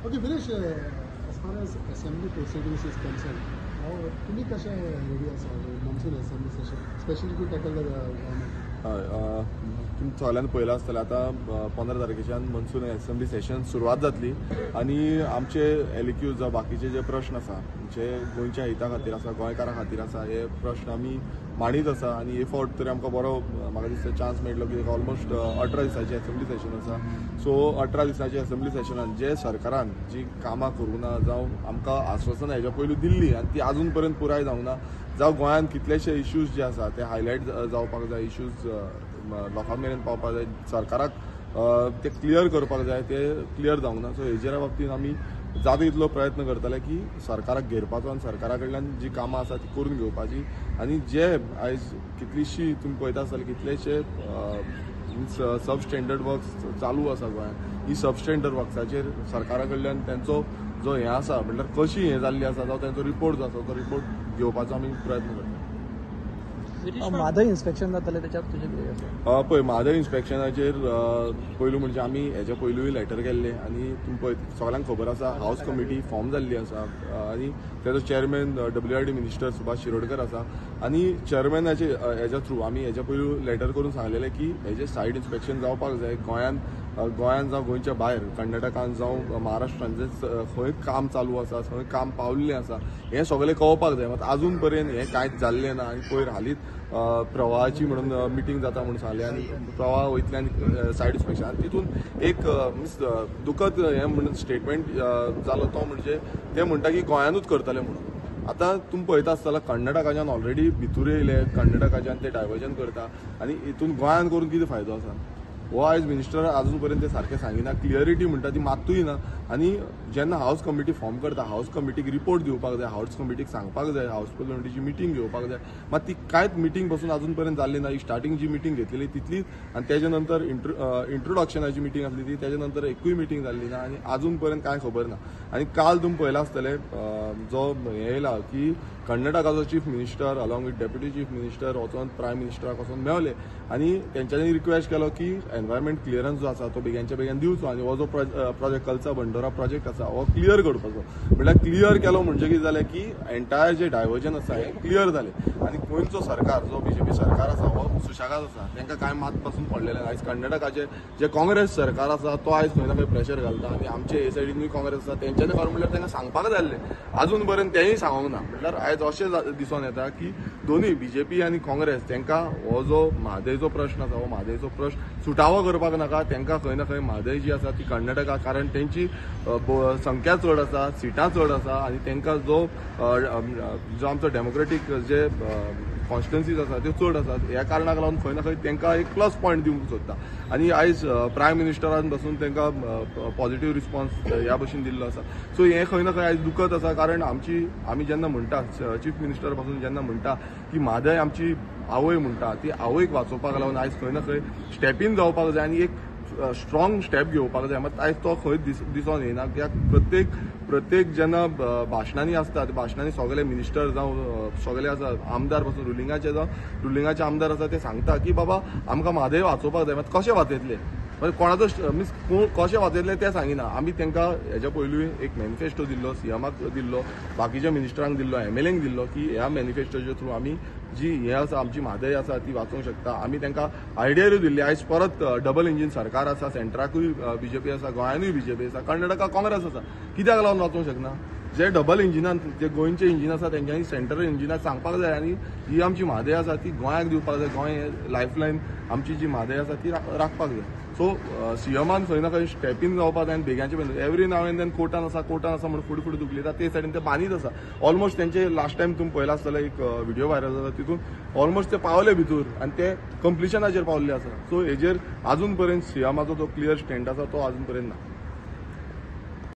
Okay, Vinesh, as far as assembly proceedings is concerned, तुम्ही कशा ready आसा monsoon assembly session, especially to tackle the government? तुम्ही सगळ्यांनी पळयलां आसतलें आतां 15 तारखेच्यान मनसून असेंब्ली सेशन सुरवात जातली आनी आमचे एलिक्यूज जावं बाकीचे जे प्रश्न आसा जे गोंयच्या हिता खातीर आसा गोंयकारां खातीर आसा हे प्रश्न आमी मांडीत आसा आनी हे फावट तरी आमकां बरो म्हाका दिसता चान्स मेळटलो की ऑलमोस्ट 18 दिसांची असेंब्ली सेशन आसा सो 18 दिसांच्या असेंब्ली सेशनान जे सरकारान जी कामां करूं ना जावं आमकां आश्वासनां हेज्या पयलीं दिल्ली आनी ती आजून पर्यंत पुराय जावंक ना जावं गोंयांत कितलेशे इश्यूज जे आसा ते हायलायट जावपाक जाय इश्यूज लोकां मेरेन पावपाक जाय सरकाराक ते क्लियर करपाक जाय ते क्लियर जावंक ना सो हेजेर बाबतींत आमी जाता तितलो प्रयत्न करतले की सरकाराक घेरपाचो आनी सरकारा कडल्यान जी कामां आसा ती करून घेवपाची आनी जे आयज कितलीशी तुमी पळयता आसतले कितलेशे सब स्टँडर्ड वर्क्स चालू आसा गोंयांत ही सब स्टँडर्ड वर्क्साचेर सरकारा कडल्यान तेंचो जो हें आसा म्हणल्यार कशी हें जाल्ली आसा जावं तेंचो रिपोर्ट जो आसा तो रिपोर्ट घेवपाचो आमी प्रयत्न करता म्हादय इन्स्पेक्शन जातलें त्याच्यात तुजें कितें आसा पळय म्हादय इन्स्पेक्शनाचेर पयलू म्हणजे आमी हेच्या पयलूय लेटर केल्ले आनी तुमी पळय सगळ्यांक खबर आसा हावस कमिटी फॉर्म जाल्ली आसा आनी तेजो chairman WRD minister Subhash Shirodkar आसा आनी चेअरमॅनाचे हेच्या थ्रू आमी हेच्या पयलू लेटर करून सांगलेलें की हेजें सायड इन्स्पेक्शन जावपाक जाय गोंयांत जावं गोंयच्या भायर कर्नाटकांत जावं महाराष्ट्रांत जे खंय काम चालू आसा खंय काम पाविल्लें आसा हें सगळें कळपाक जाय मात आजून पर्यंत हें कांयच जाल्लें ना आनी पयर हालींच प्रवाहाची म्हणून मिटींग जाता म्हणून सांगलें आनी प्रवाह वयतल्यान सायड इन्स्पेक्शन तितून एक दुखद हें म्हणून स्टेटमेंट जालो तो म्हणजे ते म्हणटा की गोंयानूच करतले म्हणून आतां तुमी पळयता आसतला कर्नाटकाच्यान ऑलरेडी भितूर येयले कर्नाटकाच्यान ते डायवर्जन करता आनी हितून गोंयान करून कितें फायदो आसा हो आयज मिनिस्टर आजून पर्यंत ते सारकें सांगिना क्लियरिटी म्हणटा ती मात्तूय ना आनी जेन्ना हावस कमिटी फॉर्म करता हावस कमिटीक रिपोर्ट दिवपाक जाय हावस कमिटीक सांगपाक जाय हावस कमिटीची मिटींग घेवपाक जाय मात ती कांयच मिटींग पासून आजून पर्यंत जाल्ली ना ही स्टार्टींग जी मिटींग घेतलेली तितलीच आनी तेजे नंतर इंट्रोडक्शनाची मिटींग आसली ती तेजे नंतर एकूय मिटींग जाल्ली ना आनी आजून पर्यंत कांय खबर ना आनी काल तुमी पळयला आसतलें जो हें येयला की कर्नाटकाचो chief minister along with deputy chief minister वचून प्रायम मिनिस्टराक वचून मेवले आनी तेंच्यांनी रिक्वेस्ट केलो की एनवायरमेंट क्लियरन्स जो आसा तो बेग्यानच्या बेगीन दिवचो आनी हो जो प्रोजेक्ट कल्चर बंडोरा प्रोजेक्ट आसा हो क्लियर करपाचो म्हळ्यार क्लियर केलो म्हणजे कितें जालें की एंटायर जे डायवर्जन आसा हें क्लियर जालें आनी गोंयचो सरकार जो BJP सरकार आसा हो सुशेगाद आसा तांकां कांय मात पासून पडलेलें आयज कर्नाटकाचे जे काँग्रेस सरकार आसा तो आयज खंय ना खंय प्रेशर घालता आनी आमचे हे सायडीनूय काँग्रेस आसा तेंच्यांनी खरें म्हणल्यार तांकां सांगपाक जाय आसलें आजून पर्यंत तेंय सांगूंक ना म्हणल्यार आयज अशें दिसून येता की दोनूय BJP आनी काँग्रेस तांकां हो जो म्हादयचो प्रश्न आसा हो म्हादयचो प्रश्न सुटावो करपाक नाका तांकां खंय ना खंय म्हादय जी आसा ती कर्नाटका कारण तेंची संख्या चड आसा सिटां चड आसा आनी तांकां जो आमचो डेमोक्रेटीक जे कॉन्स्टिट्युएन्सीज आसा त्यो चड आसात ह्या कारणाक लागून खंय ना खंय तांकां एक प्लस पॉयंट दिवंक सोदता आनी आयज प्रायम मिनिस्टरान पासून तांकां पॉझिटिव्ह रिस्पॉन्स ह्या भशेन दिल्लो आसा सो हें खंय ना खंय आयज दुखत आसा कारण आमी जेन्ना म्हणटा चीफ मिनिस्टर पासून जेन्ना म्हणटा की म्हादय आमची आवय म्हणटा ती आवयक वाचोवपाक लागून आयज खंय ना खंय स्टेप इन जावपाक जाय आनी एक स्ट्रॉंग स्टेप घेवपाक जाय मात आयज तो खंय दिसून येना कित्याक प्रत्येक जेन्ना भाशणांनी आसता भाशणांनी सगळे मिनिस्टर जावं सगळे आसा आमदार पासून रुलिंगाचे आमदार आसा ते सांगता की बाबा आमकां म्हादय वाचोवपाक जाय मात कशें वाचयतले कोणाचो मीन्स कशें वाचयतले तें सांगिना आमी तांकां हेच्या पयलूय एक मॅनिफेस्टो दिल्लो CMाक दिल्लो बाकीच्या मिनिस्टरांक दिल्लो MLAंक दिल्लो की ह्या मॅनिफेस्टोच्या थ्रू आमी जी हें आसा आमची म्हादय आसा ती वाचोवंक शकता आमी तांकां आयडियारूय दिल्ली आयज परत डबल इंजीन सरकार आसा सेंट्राकूय BJP आसा गोंयानूय BJP आसा कर्नाटका काँग्रेस आसा कित्याक लागून वाचोवंक शकना जे डबल इंजिनान जे गोंयचे इंजीन आसा तेंच्यांनी सेंट्रल इंजिनाक सांगपाक जाय आनी ही आमची म्हादय आसा ती गोंयाक दिवपाक जाय गोंय लायफलायन आमची जी म्हादय आसा ती राखपाक जाय सो CMान खंय ना खंय स्टेप इन जावपाक जाय आनी बेग्याचे एवरी नाव एंड देन कोर्टान आसा म्हणून फुडें फुडें दुखलेता ते सायडीन ते बांदीत आसा ऑलमोस्ट तेंचे लास्ट टायम तुमी पळयला आसतलें एक व्हिडिओ व्हायरल जाता तितून ऑलमोस्ट ते पावले भितूर आनी ते कंप्लिशनाचेर पावल्ले आसा सो हेजेर आजून पर्यंत CMाचो जो क्लियर स्टँड आसा तो आजून पर्यंत ना